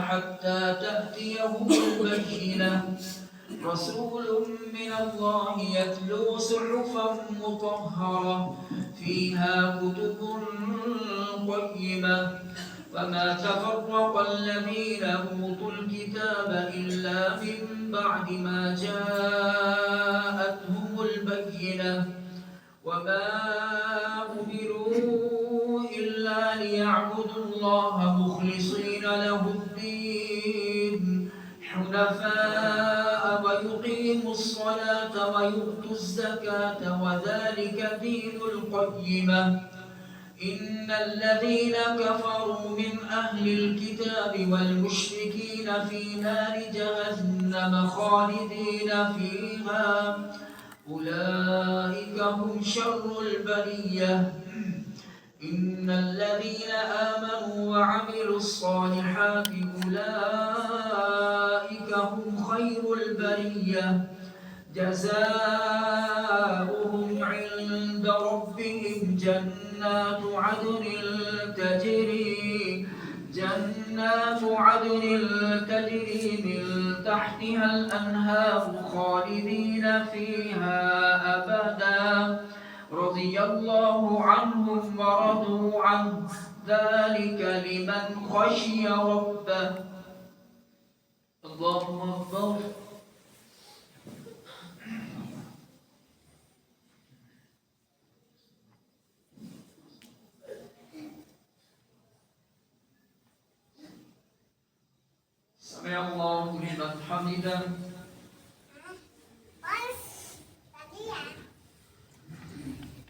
حتى تأتيهم البينة رسول من الله يتلو صحفا مطهرة فيها كتب قيمة وما تفرق الذين أوتوا الكتاب إلا من بعد ما جاءتهم البينة وما أمروا إلا ليعبدوا الله مخلصين له الدين حنفاء ويقيموا الصلاة ويؤتوا الزكاة وذلك دين القيمة إن الذين كفروا من أهل الكتاب والمشركين في نار جهنم خالدين فيها أولئك هم شر البرية إن الذين آمنوا وعملوا الصالحات أولئك هم خير البرية جزاؤهم عند ربهم جنات عدن تجري من تحتها الأنهار خالدين فيها أبدا رضي الله عنهم ورضوا عنه ذلك لمن خشي ربه. الله أكبر. سمع الله لمن حمده.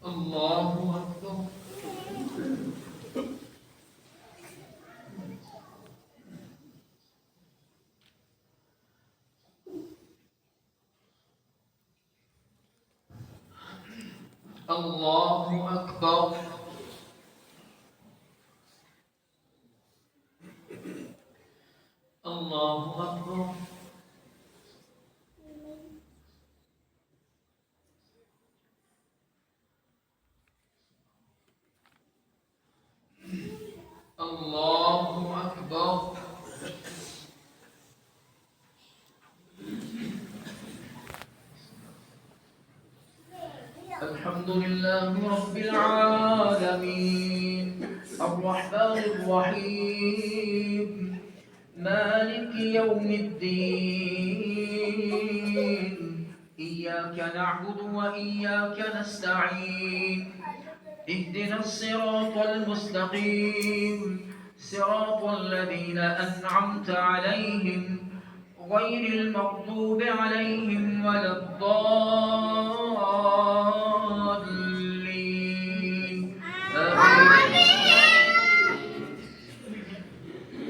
الله أكبر. الله أكبر. الله أكبر. الله أكبر. الحمد لله رب العالمين الرحمن الرحيم مالك يوم الدين إياك نعبد وإياك نستعين اهدنا الصراط المستقيم صراط الذين أنعمت عليهم غير المغضوب عليهم ولا الضالين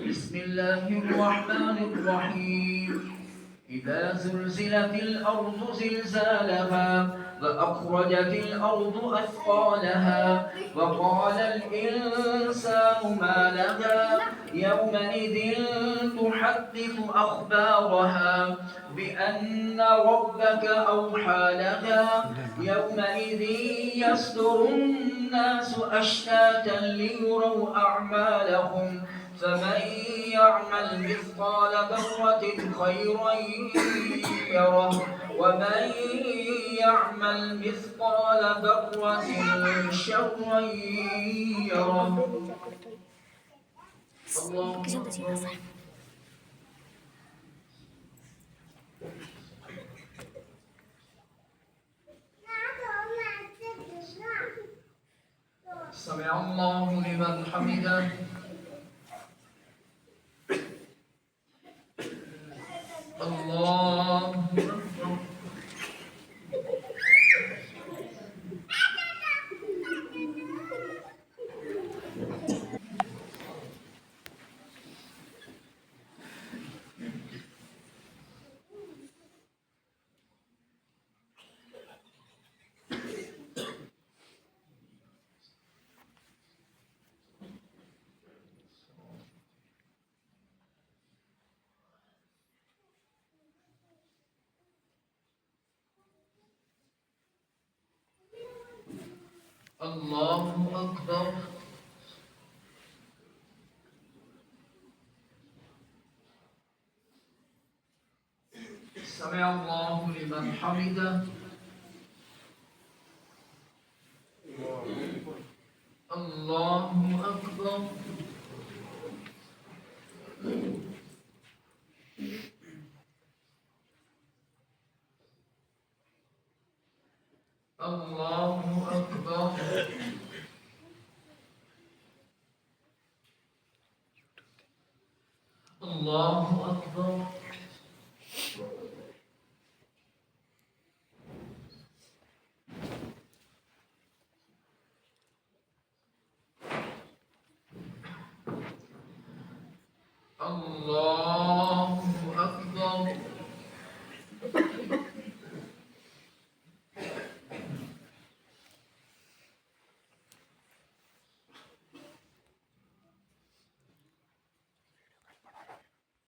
بسم الله الرحمن الرحيم إذا زلزلت الأرض زلزالها وأخرجت الأرض أثقالها وقال الإنسان ما لها يومئذ تحدث أخبارها بأن ربك أوحى لها يومئذ يصدر الناس أشتاتا ليروا أعمالهم فمن يعمل مثقال ذرة خيرا يره ومن يعمل مثقال ذرة شرا يره. الله أكبر. سمع الله لمن حمده. الله أكبر. الله أكبر. سمع الله لمن حمده. الله أكبر. الله أكبر. الله أكبر. الله